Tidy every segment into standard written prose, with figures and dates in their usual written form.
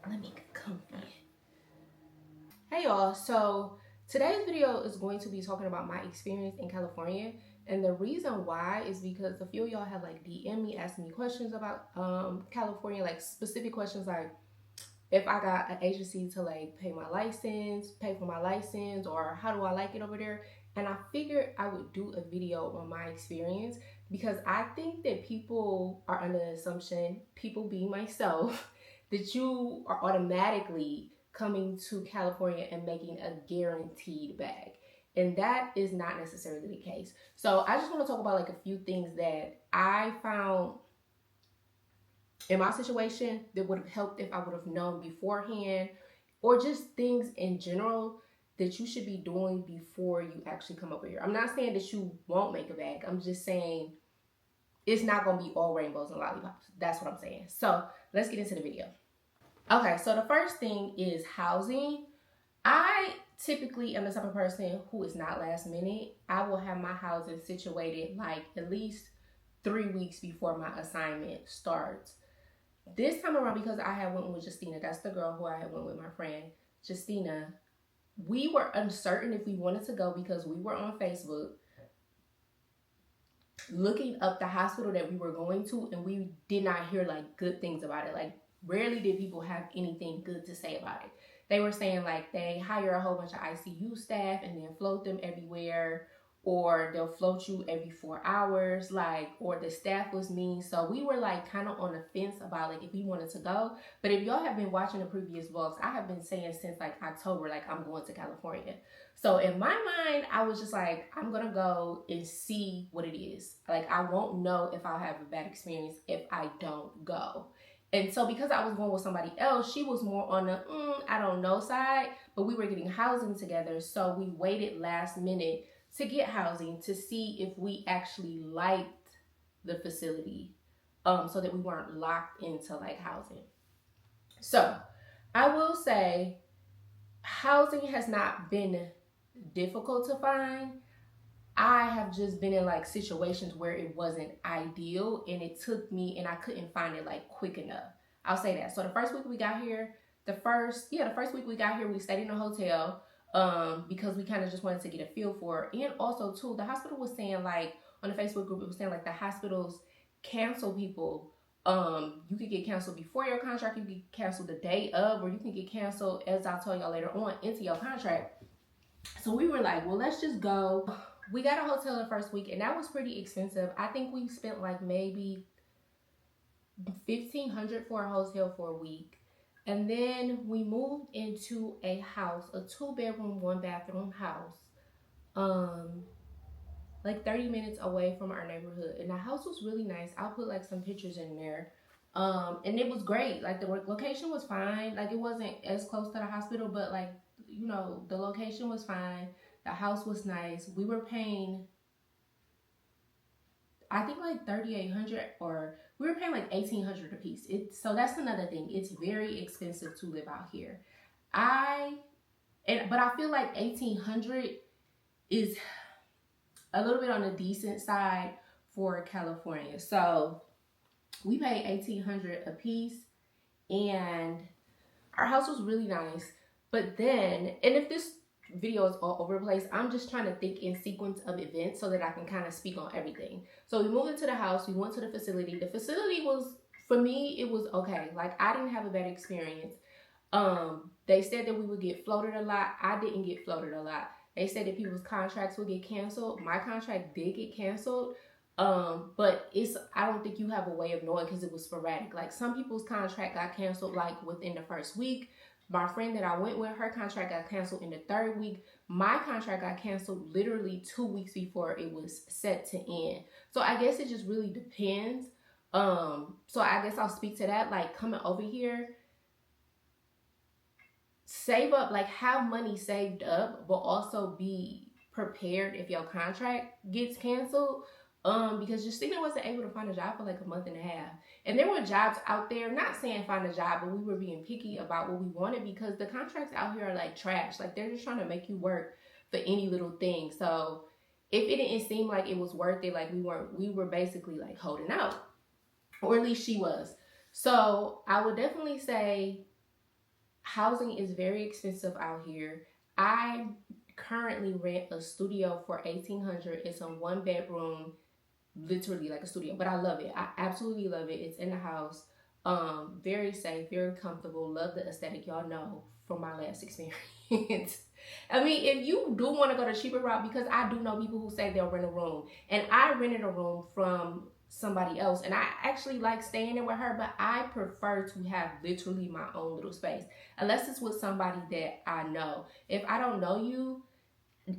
Let me get comfy. Hey y'all, so today's video is going to be talking about my experience in California. And the reason why is because a few of y'all have like DM me, asking me questions about California, like specific questions like if I got an agency to like pay for my license, or how do I like it over there. And I figured I would do a video on my experience because I think that people are under the assumption, people being myself, that you are automatically coming to California and making a guaranteed bag. And that is not necessarily the case. So I just want to talk about like a few things that I found in my situation that would have helped if I would have known beforehand, or just things in general that you should be doing before you actually come over here. I'm not saying that you won't make a bag. I'm just saying it's not going to be all rainbows and lollipops. That's what I'm saying. So let's get into the video. Okay, so the first thing is housing. I typically am the type of person who is not last minute. I will have my housing situated like at least 3 weeks before my assignment starts. This time around, because I had went with Justina, that's the girl who I had went with, my friend Justina, we were uncertain if we wanted to go because we were on Facebook looking up the hospital that we were going to, and we did not hear like good things about it. Like rarely did people have anything good to say about it. They were saying like they hire a whole bunch of ICU staff and then float them everywhere, or they'll float you every 4 hours, like, or the staff was mean. So we were like kind of on the fence about like if we wanted to go. But if y'all have been watching the previous vlogs, I have been saying since like October, like I'm going to California. So in my mind, I was just like, I'm gonna go and see what it is. Like I won't know if I'll have a bad experience if I don't go. And so because I was going with somebody else, she was more on the I don't know side, but we were getting housing together. So we waited last minute to get housing to see if we actually liked the facility, so that we weren't locked into like housing. So I will say housing has not been difficult to find. I have just been in like situations where it wasn't ideal and it took me, and I couldn't find it like quick enough. I'll say that. So the first week we got here, the first week we got here, we stayed in a hotel because we kind of just wanted to get a feel for it. And also too, the hospital was saying like on the Facebook group, it was saying like the hospitals cancel people. You could get canceled before your contract, you could get canceled the day of, or you can get canceled, as I'll tell y'all later on, into your contract. So we were like, well, let's just go. We got a hotel the first week, and that was pretty expensive. I think we spent like maybe $1,500 for a hotel for a week. And then we moved into a house, a 2-bedroom, 1-bathroom house, like 30 minutes away from our neighborhood. And the house was really nice. I'll put like some pictures in there. And it was great. Like the location was fine. Like it wasn't as close to the hospital, but like, you know, the location was fine. The house was nice. We were paying, I think like $3,800, or we were paying like $1,800 a piece. So that's another thing. It's very expensive to live out here. But I feel like $1,800 is a little bit on the decent side for California. So we paid $1,800 a piece, and our house was really nice. But then, and if this video is all over the place, I'm just trying to think in sequence of events so that I can kind of speak on everything. So we moved into the house, we went to the facility. The facility was, for me, it was okay. Like I didn't have a bad experience. They said that we would get floated a lot. I didn't get floated a lot. They said that people's contracts would get canceled. My contract did get canceled. But I don't think you have a way of knowing because it was sporadic. Like some people's contract got canceled like within the first week. My friend that I went with, her contract got canceled in the 3rd week. My contract got canceled literally 2 weeks before it was set to end. So I guess it just really depends. So I guess I'll speak to that. Like coming over here, save up, like have money saved up, but also be prepared if your contract gets canceled. Because Justina wasn't able to find a job for like a month and a half. And there were jobs out there, not saying find a job, but we were being picky about what we wanted because the contracts out here are like trash. Like they're just trying to make you work for any little thing. So if it didn't seem like it was worth it, like we were basically like holding out, or at least she was. So I would definitely say housing is very expensive out here. I currently rent a studio for $1,800. It's a 1 bedroom, literally like a studio, but I love it. I absolutely love it. It's in the house. Very safe, very comfortable. Love the aesthetic. Y'all know from my last experience. I mean, if you do want to go the cheaper route, because I do know people who say they'll rent a room, and I rented a room from somebody else, and I actually like staying there with her, but I prefer to have literally my own little space, unless it's with somebody that I know. If I don't know you,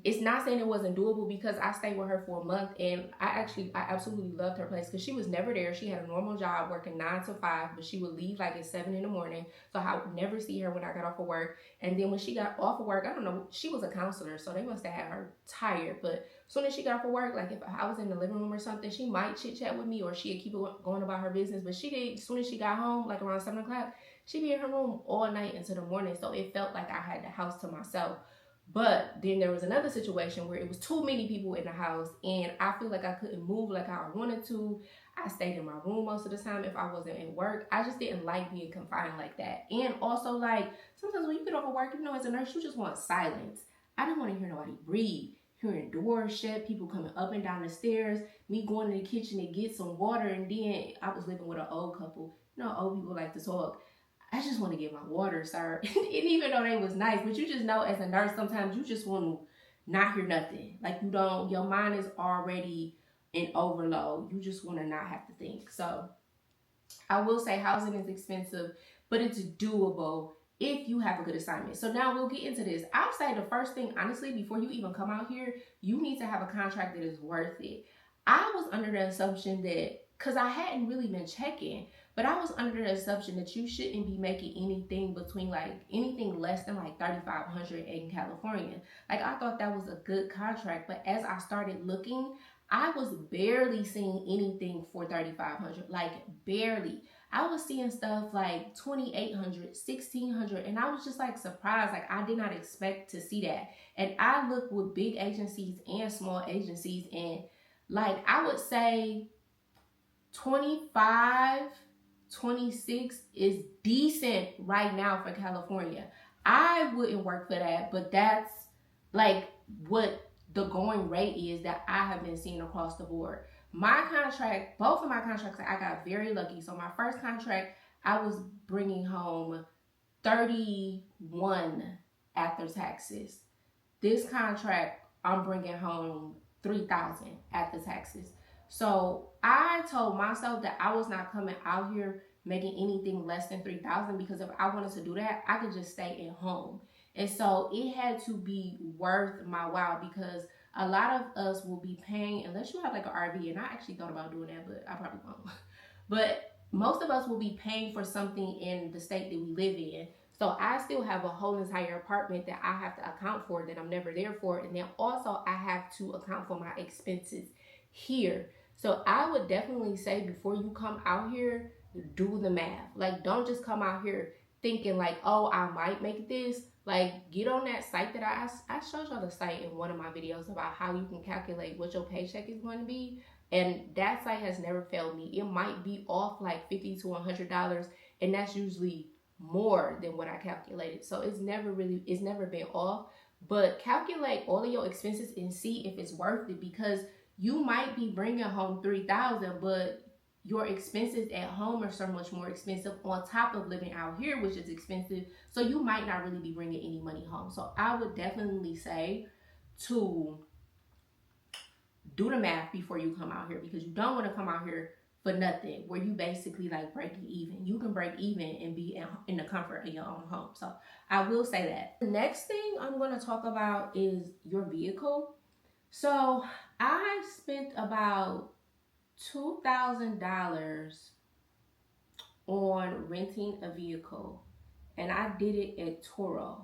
it's not saying it wasn't doable, because I stayed with her for a month, and I absolutely loved her place, because she was never there. She had a normal job working 9 to 5, but she would leave like at 7 in the morning. So I would never see her when I got off of work. And then when she got off of work, I don't know, she was a counselor, so they must have had her tired. But as soon as she got off of work, like if I was in the living room or something, she might chit chat with me, or she'd keep going about her business. But she did, as soon as she got home, like around 7 o'clock, she'd be in her room all night into the morning. So it felt like I had the house to myself. But then there was another situation where it was too many people in the house, and I feel like I couldn't move like how I wanted to. I stayed in my room most of the time if I wasn't at work. I just didn't like being confined like that. And also, like, sometimes when you get off of work, you know, as a nurse, you just want silence. I didn't want to hear nobody breathe. Hearing doors shut, people coming up and down the stairs, me going to the kitchen to get some water, and then I was living with an old couple. You know, old people like to talk. I just want to get my water, sir. And even though they was nice, but you just know as a nurse, sometimes you just want to not hear nothing. Like you don't, your mind is already in overload. You just want to not have to think. So I will say housing is expensive, but it's doable if you have a good assignment. So now we'll get into this. I'll say the first thing, honestly, before you even come out here, you need to have a contract that is worth it. I was under the assumption that, because I hadn't really been checking, but I was under the assumption that you shouldn't be making anything between anything less than like $3,500 in California. Like I thought that was a good contract, but as I started looking, I was barely seeing anything for $3,500, like barely. I was seeing stuff like $2,800, $1,600, and I was just like surprised. Like I did not expect to see that. And I looked with big agencies and small agencies, and like I would say 25, 26 is decent right now for California. I wouldn't work for that, but that's like what the going rate is that I have been seeing across the board. My contract, both of my contracts, I got very lucky. So my first contract, I was bringing home 31 after taxes. This contract, I'm bringing home 3,000 after taxes. So I told myself that I was not coming out here making anything less than 3,000, because if I wanted to do that, I could just stay at home. And so it had to be worth my while, because a lot of us will be paying, unless you have like an RV, and I actually thought about doing that, but I probably won't. But most of us will be paying for something in the state that we live in. So I still have a whole entire apartment that I have to account for that I'm never there for. And then also I have to account for my expenses here. So I would definitely say before you come out here, do the math. Like don't just come out here thinking like, oh, I might make this. Like get on that site that I showed y'all the site in one of my videos about how you can calculate what your paycheck is going to be. And that site has never failed me. It might be off like $50 to $100, and that's usually more than what I calculated. So it's never been off. But calculate all of your expenses and see if it's worth it, because you might be bringing home 3,000, but your expenses at home are so much more expensive on top of living out here, which is expensive. So you might not really be bringing any money home. So I would definitely say to do the math before you come out here, because you don't want to come out here for nothing where you basically like breaking even. You can break even and be in the comfort of your own home. So I will say that. The next thing I'm going to talk about is your vehicle. So I spent about $2,000 on renting a vehicle, and I did it at Turo.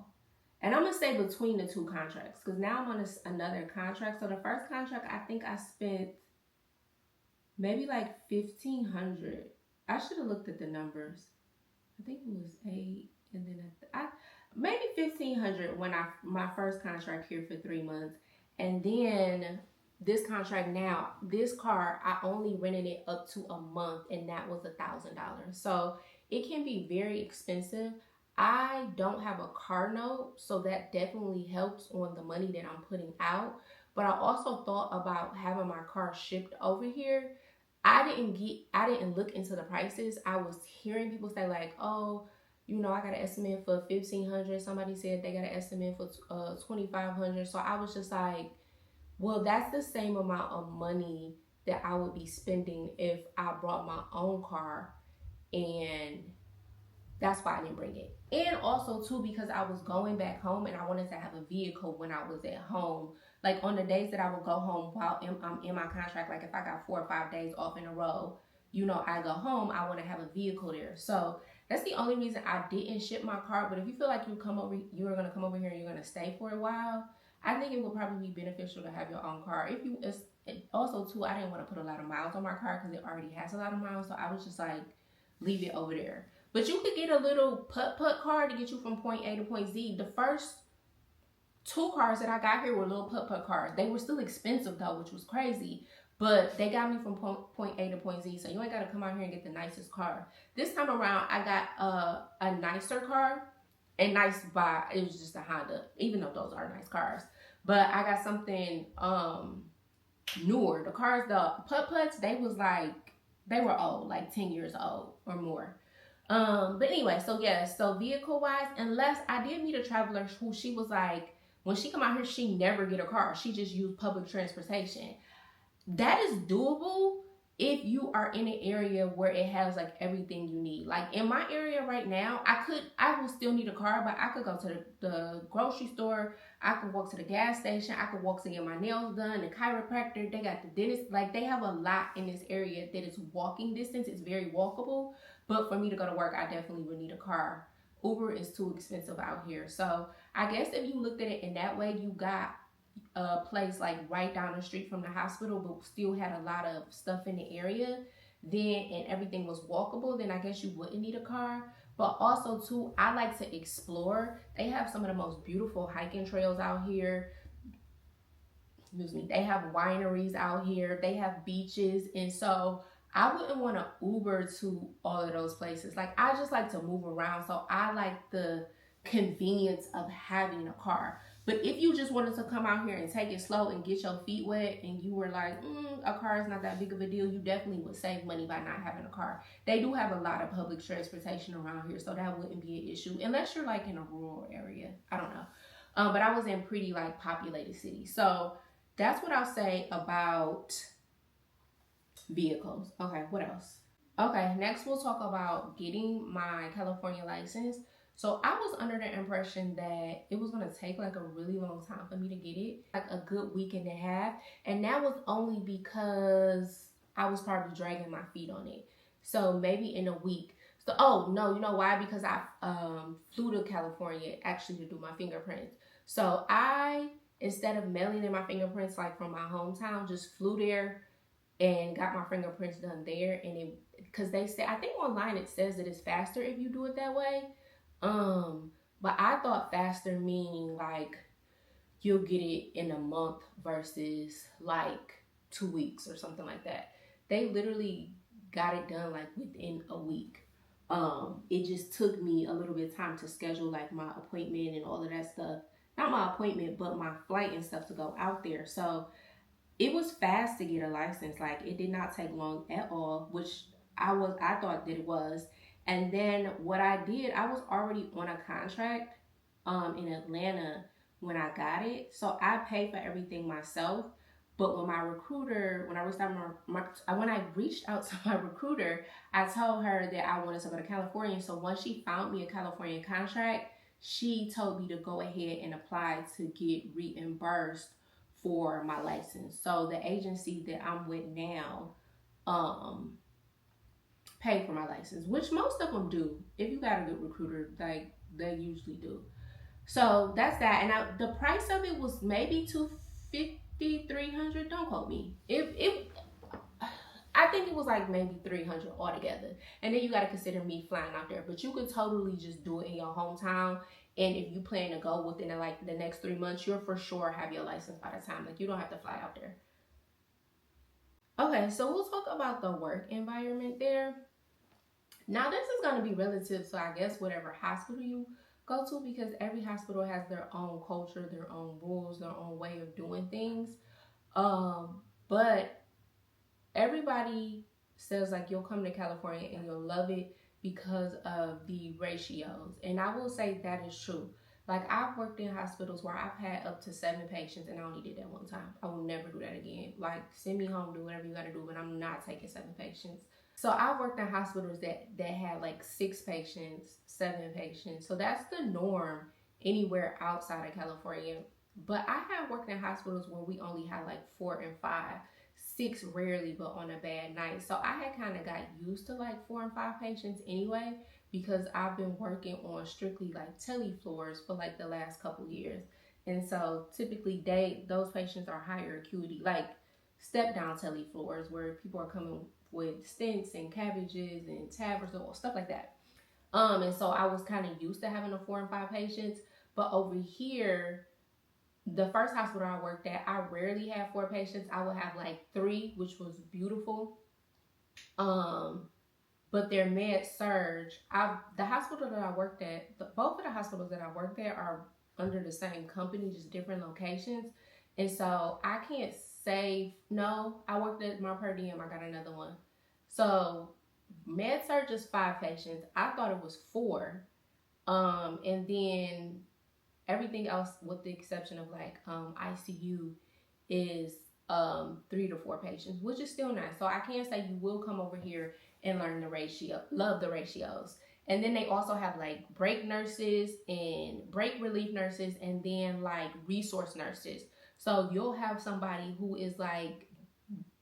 And I'm going to say between the two contracts, because now I'm on another contract. So the first contract, I think I spent maybe like $1,500. I should have looked at the numbers. I think it was 8, and then maybe $1,500 when my first contract here for 3 months. And then this contract now, this car, I only rented it up to a month, and that was $1,000. So it can be very expensive. I don't have a car note, so that definitely helps on the money that I'm putting out. But I also thought about having my car shipped over here. I didn't look into the prices. I was hearing people say like, oh, I got an estimate for 1,500. Somebody said they got an estimate for 2,500. So I was just like, well, that's the same amount of money that I would be spending if I brought my own car, and that's why I didn't bring it. And also too, because I was going back home and I wanted to have a vehicle when I was at home. Like on the days that I would go home while I'm in my contract, like if I got 4 or 5 days off in a row, I go home, I want to have a vehicle there. So that's the only reason I didn't ship my car. But if you feel like you are gonna come over here and you're gonna stay for a while, I think it would probably be beneficial to have your own car. Also too, I didn't want to put a lot of miles on my car because it already has a lot of miles. So I was just like, leave it over there. But you could get a little putt-putt car to get you from point A to point Z. The first 2 cars that I got here were little putt-putt cars. They were still expensive though, which was crazy. But they got me from point A to point Z. So you ain't got to come out here and get the nicest car. This time around, I got a nicer car. And nice by, it was just a Honda. Even though those are nice cars. But I got something newer. The cars, the putt-putts, they were old. Like 10 years old or more. But anyway, so vehicle wise, unless I did meet a traveler who she was like, when she come out here, she never get a car. She just used public transportation. That is doable if you are in an area where it has like everything you need. Like in my area right now, I will still need a car, but I could go to the grocery store. I could walk to the gas station. I could walk to get my nails done, the chiropractor. They got the dentist. Like they have a lot in this area that is walking distance. It's very walkable. But for me to go to work, I definitely would need a car. Uber is too expensive out here. So I guess if you looked at it in that way, you got a place like right down the street from the hospital, but still had a lot of stuff in the area, and everything was walkable, then I guess you wouldn't need a car. But also too, I like to explore. They have some of the most beautiful hiking trails out here. Excuse me. They have wineries out here. They have beaches. And so I wouldn't want to Uber to all of those places. Like I just like to move around. So I like the convenience of having a car. But if you just wanted to come out here and take it slow and get your feet wet and you were like, a car is not that big of a deal, you definitely would save money by not having a car. They do have a lot of public transportation around here, so that wouldn't be an issue. Unless you're like in a rural area. I don't know. But I was in pretty like populated cities. So that's what I'll say about vehicles. Okay, what else? Okay, next we'll talk about getting my California license. So I was under the impression that it was going to take like a really long time for me to get it, like a good week and a half. And that was only because I was probably dragging my feet on it. So maybe in a week. So, oh no, you know why? Because I flew to California actually to do my fingerprints. So I, instead of mailing in my fingerprints like from my hometown, just flew there and got my fingerprints done there. And because they say, I think online it says that it's faster if you do it that way. But I thought faster meaning like you'll get it in a month versus like 2 weeks or something like that. They literally got it done like within a week. It just took me a little bit of time to schedule like my appointment and all of that stuff. Not my appointment, but my flight and stuff to go out there. So it was fast to get a license. Like it did not take long at all, which I thought that it was. And then what I did, I was already on a contract in Atlanta when I got it. So I paid for everything myself. But when when I reached out to my recruiter, I told her that I wanted to go to California. So once she found me a California contract, she told me to go ahead and apply to get reimbursed for my license. So the agency that I'm with now, pay for my license, which most of them do. If you got a good recruiter, like they usually do. So that's that. And the price of it was maybe $250, $300. Don't quote me. I think it was like maybe $300 altogether. And then you got to consider me flying out there. But you could totally just do it in your hometown. And if you plan to go within like the next 3 months, you'll for sure have your license by the time. Like you don't have to fly out there. Okay, so we'll talk about the work environment there. Now, this is going to be relative to, I guess, whatever hospital you go to, because every hospital has their own culture, their own rules, their own way of doing things. But everybody says like you'll come to California and you'll love it because of the ratios. And I will say that is true. Like, I've worked in hospitals where I've had up to 7 patients and I only did that one time. I will never do that again. Like, send me home, do whatever you gotta do, but I'm not taking 7 patients. So I've worked in hospitals that had like 6 patients, 7 patients. So that's the norm anywhere outside of California. But I have worked in hospitals where we only had like 4 and 5, 6 rarely, but on a bad night. So I had kind of got used to like 4 and 5 patients anyway, because I've been working on strictly like tele floors for like the last couple years. And so typically those patients are higher acuity, like step down tele floors where people are coming with stents and cabbages and TAVRs or stuff like that. And so I was kind of used to having a 4 and 5 patients, but over here, the first hospital I worked at, I rarely had 4 patients. I would have like 3, which was beautiful. But their med surge, the hospital that I worked at, both of the hospitals that I worked at are under the same company, just different locations. And so I can't say no. I worked at my per diem. I got another one. So med surge is 5 patients. I thought it was 4. And then everything else, with the exception of like ICU, is 3 to 4 patients, which is still nice. So I can say you will come over here and learn the ratio, love the ratios. And then they also have like break nurses and break relief nurses, and then like resource nurses. So you'll have somebody who is like,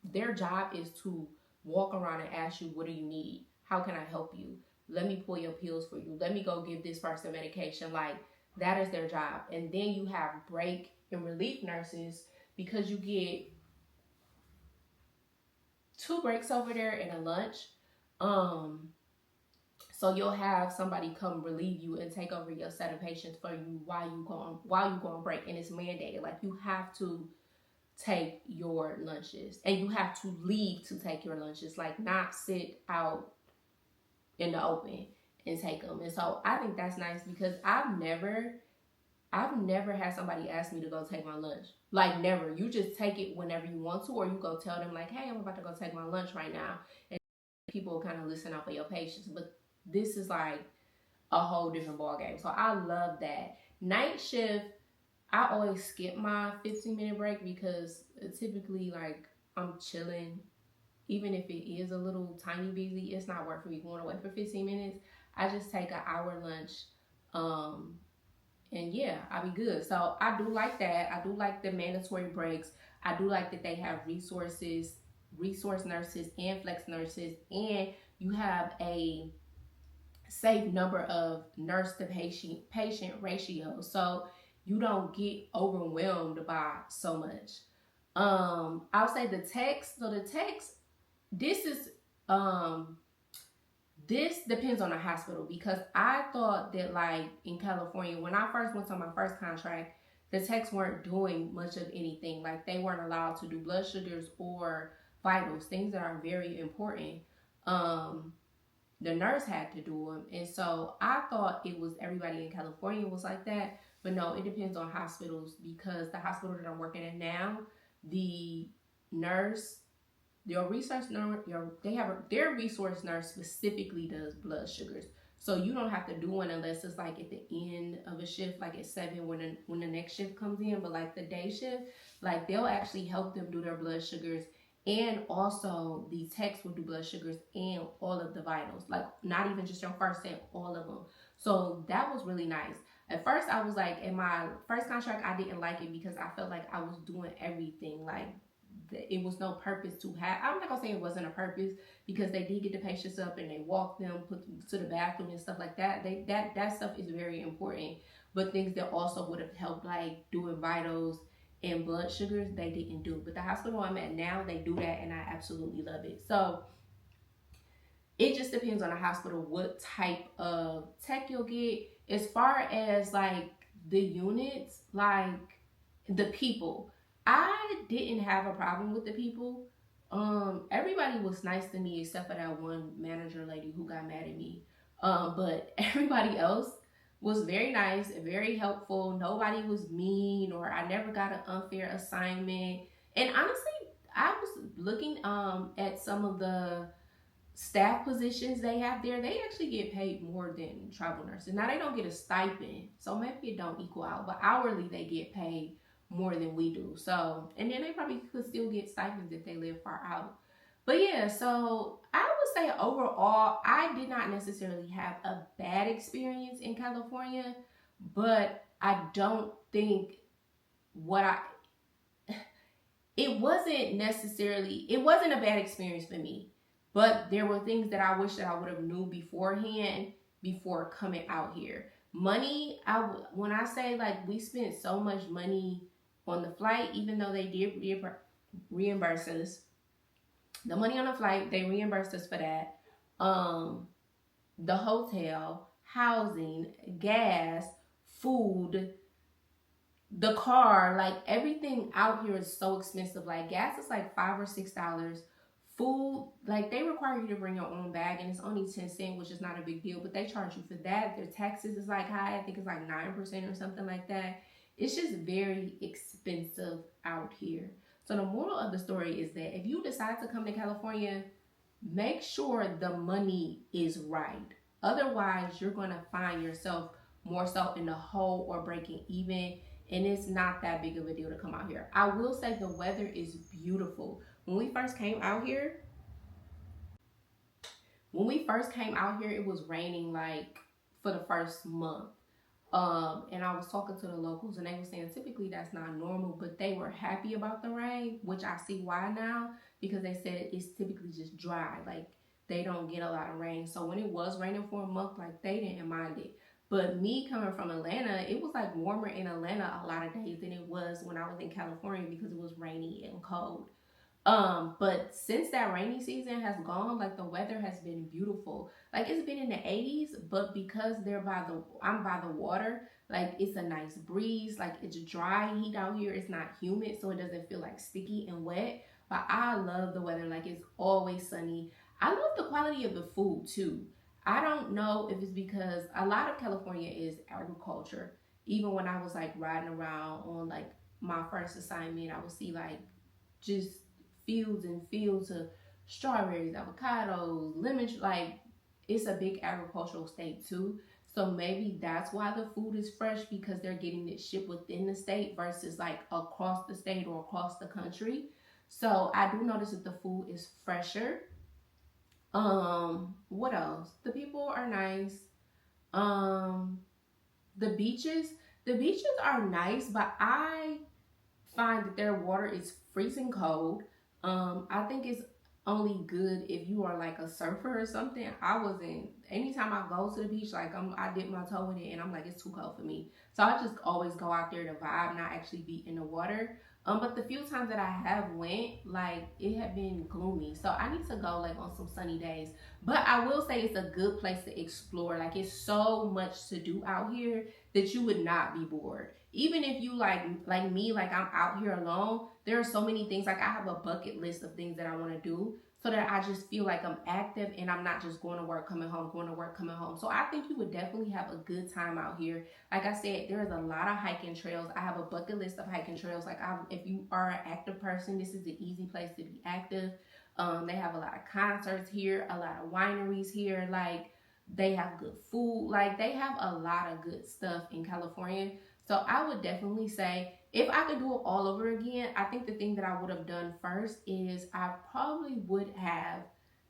their job is to walk around and ask you, what do you need? How can I help you? Let me pull your pills for you. Let me go give this person medication. Like, that is their job. And then you have break and relief nurses, because you get 2 breaks over there and a lunch. So you'll have somebody come relieve you and take over your set of patients for you while you go on break, and it's mandated. Like, you have to take your lunches, and you have to leave to take your lunches, like not sit out in the open and take them. And so I think that's nice, because I've never had somebody ask me to go take my lunch. Like, never. You just take it whenever you want to, or you go tell them like, hey, I'm about to go take my lunch right now. And people kind of listen out for your patients. But this is like a whole different ball game. So I love that. Night shift, I always skip my 15-minute break, because typically, like, I'm chilling. Even if it is a little tiny busy, it's not worth me going away for 15 minutes. I just take an hour lunch. And yeah, I'll be good. So I do like that. I do like the mandatory breaks. I do like that they have resource nurses and flex nurses, and you have a safe number of nurse to patient ratios, so you don't get overwhelmed by so much. I'll say the text. So the text, this is this depends on the hospital, because I thought that, like, in California, when I first went on my first contract, the techs weren't doing much of anything. Like, they weren't allowed to do blood sugars or vitals, things that are very important. The nurse had to do them. And so I thought it was everybody in California was like that. But no, it depends on hospitals, because the hospital that I'm working at now, the nurse, their resource nurse specifically does blood sugars. So you don't have to do one unless it's like at the end of a shift, like at 7 when the next shift comes in. But like the day shift, like, they'll actually help them do their blood sugars, and also the techs will do blood sugars and all of the vitals, like not even just your first set, all of them. So that was really nice. At first, I was like, in my first contract, I didn't like it, because I felt like I was doing everything. Like, it was no purpose to have. I'm not gonna say it wasn't a purpose, because they did get the patients up and they walked them, put them to the bathroom and stuff like that. That stuff is very important. But things that also would have helped, like doing vitals and blood sugars, they didn't do. But the hospital I'm at now, they do that, and I absolutely love it. So it just depends on the hospital what type of tech you'll get. As far as like the units, like the people, I didn't have a problem with the people. Everybody was nice to me except for that one manager lady who got mad at me. But everybody else was very nice, very helpful. Nobody was mean, or I never got an unfair assignment. And honestly, I was looking at some of the staff positions they have there. They actually get paid more than travel nurses. Now they don't get a stipend, so maybe it don't equal out, but hourly they get paid more than we do. So, and then they probably could still get stipends if they live far out. But yeah, so I would say overall, I did not necessarily have a bad experience in California, but I don't think what I it wasn't a bad experience for me, but there were things that I wish that I would have knew beforehand before coming out here. Money, when I say like we spent so much money on the flight, even though they did reimburse us, the money on the flight, they reimbursed us for that. The hotel, housing, gas, food, the car, like everything out here is so expensive. Like gas is like $5 or $6. Food, like they require you to bring your own bag, and it's only 10 cents, which is not a big deal, but they charge you for that. Their taxes is like high. I think it's like 9% or something like that. It's just very expensive out here. So the moral of the story is that if you decide to come to California, make sure the money is right. Otherwise, you're going to find yourself more so in the hole or breaking even. And it's not that big of a deal to come out here. I will say the weather is beautiful. When we first came out here, it was raining like for the first month. And I was talking to the locals and they were saying typically that's not normal, but they were happy about the rain, which I see why now, because they said it's typically just dry. Like they don't get a lot of rain. So when it was raining for a month, like they didn't mind it. But me coming from Atlanta, it was like warmer in Atlanta a lot of days than it was when I was in California because it was rainy and cold. But since that rainy season has gone, like the weather has been beautiful. Like it's been in the 80s, but because I'm by the water, like it's a nice breeze. Like it's dry heat out here. It's not humid, so it doesn't feel like sticky and wet. But I love the weather. Like it's always sunny. I love the quality of the food too. I don't know if it's because a lot of California is agriculture. Even when I was like riding around on like my first assignment, I would see like just fields and fields of strawberries, avocados, lemon. Like it's a big agricultural state too. So maybe that's why the food is fresh, because they're getting it shipped within the state versus like across the state or across the country. So I do notice that the food is fresher. What else? The people are nice. Um, the beaches are nice, but I find that their water is freezing cold. I think it's only good if you are like a surfer or something. I wasn't. Anytime I go to the beach, like I dip my toe in it, and I'm like it's too cold for me. So I just always go out there to vibe, not actually be in the water. But the few times that I have went, like it had been gloomy. So I need to go like on some sunny days. But I will say it's a good place to explore. Like it's so much to do out here that you would not be bored. Even if you like me, like I'm out here alone, there are so many things. Like I have a bucket list of things that I want to do, so that I just feel like I'm active and I'm not just going to work, coming home, going to work, coming home. So I think you would definitely have a good time out here. Like I said, there is a lot of hiking trails. I have a bucket list of hiking trails. Like if you are an active person, this is an easy place to be active. They have a lot of concerts here, a lot of wineries here. Like they have good food. Like they have a lot of good stuff in California. So I would definitely say if I could do it all over again, I think the thing that I would have done first is I probably would have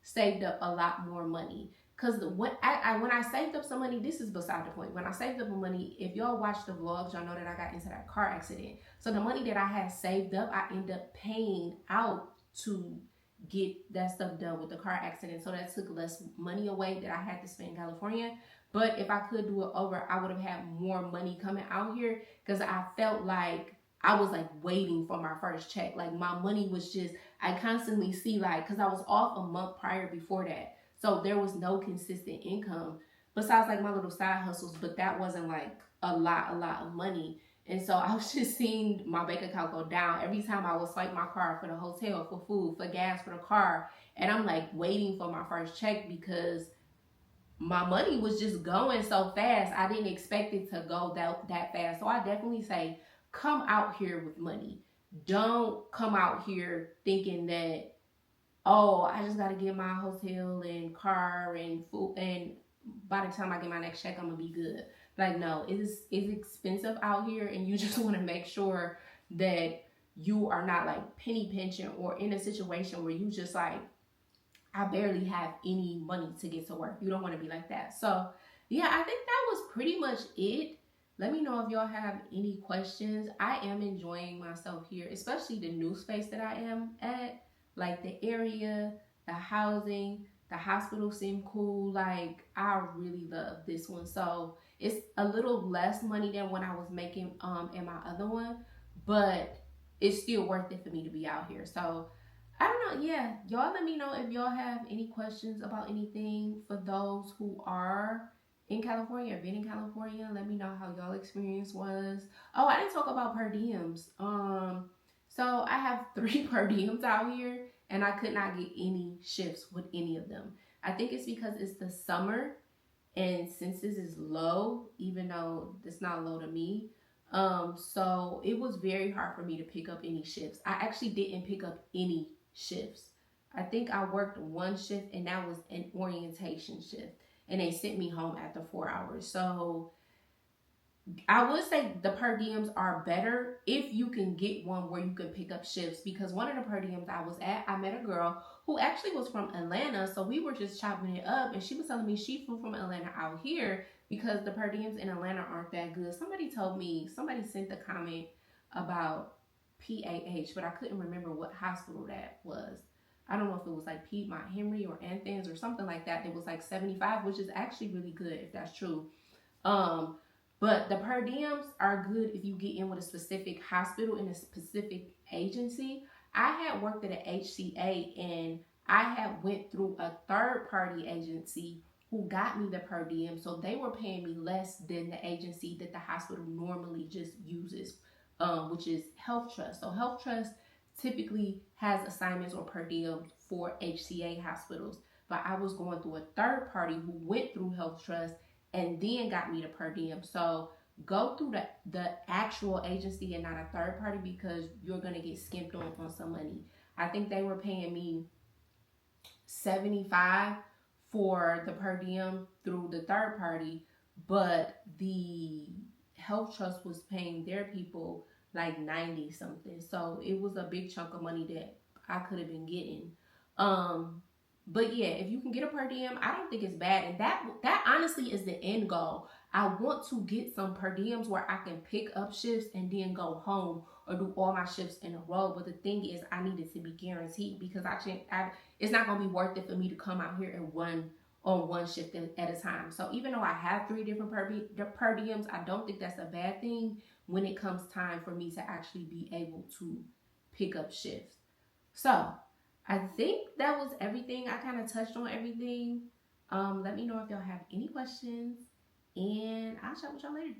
saved up a lot more money. Because when I saved up some money, this is beside the point. When I saved up money, if y'all watch the vlogs, y'all know that I got into that car accident. So the money that I had saved up, I ended up paying out to get that stuff done with the car accident. So that took less money away that I had to spend in California. But if I could do it over, I would have had more money coming out here, because I felt like I was like waiting for my first check. Like my money was just, I constantly see like, because I was off a month prior before that. So there was no consistent income besides like my little side hustles, but that wasn't like a lot of money. And so I was just seeing my bank account go down every time I would swipe my card for the hotel, for food, for gas, for the car. And I'm like waiting for my first check because my money was just going so fast. I didn't expect it to go that fast. So I definitely say come out here with money. Don't come out here thinking that, oh, I just got to get my hotel and car and food, and by the time I get my next check, I'm gonna be good. Like, no, it's expensive out here, and you just want to make sure that you are not like penny pinching or in a situation where you just like, I barely have any money to get to work. You don't want to be like that. So yeah, I think that was pretty much it. Let me know if y'all have any questions. I am enjoying myself here, especially the new space that I am at. Like the area, the housing, the hospital seem cool. Like I really love this one. So it's a little less money than when I was making in my other one, but it's still worth it for me to be out here. So I don't know. Yeah, y'all let me know if y'all have any questions about anything. For those who are in California or been in California, let me know how y'all experience was. Oh, I didn't talk about per diems. So I have 3 per diems out here, and I could not get any shifts with any of them. I think it's because it's the summer, and census is low, even though it's not low to me. So it was very hard for me to pick up any shifts. I actually didn't pick up any shifts. I think I worked 1 shift, and that was an orientation shift, and they sent me home after 4 hours. So I would say the per diems are better if you can get one where you can pick up shifts, because one of the per diems I was at, I met a girl who actually was from Atlanta. So we were just chopping it up, and she was telling me she flew from Atlanta out here because the per diems in Atlanta aren't that good. Somebody sent a comment about PAH, but I couldn't remember what hospital that was. I don't know if it was like Piedmont Henry or Anthony's or something like that. It was like 75, which is actually really good if that's true. But the per diems are good if you get in with a specific hospital in a specific agency. I had worked at an HCA, and I had went through a third party agency who got me the per diem. So they were paying me less than the agency that the hospital normally just uses, which is Health Trust. So Health Trust typically has assignments or per diem for HCA hospitals. But I was going through a third party who went through Health Trust and then got me the per diem. So go through the actual agency and not a third party, because you're going to get skimped on some money. I think they were paying me $75 for the per diem through the third party, but the Health Trust was paying their people like 90 something. So it was a big chunk of money that I could have been getting. But yeah, if you can get a per diem, I don't think it's bad. And that honestly is the end goal. I want to get some per diems where I can pick up shifts and then go home or do all my shifts in a row. But the thing is, I need it to be guaranteed, because it's not going to be worth it for me to come out here and run on 1 shift at a time. So even though I have 3 different per diems, I don't think that's a bad thing when it comes time for me to actually be able to pick up shifts. So I think that was everything. I kind of touched on everything. Let me know if y'all have any questions, and I'll chat with y'all later.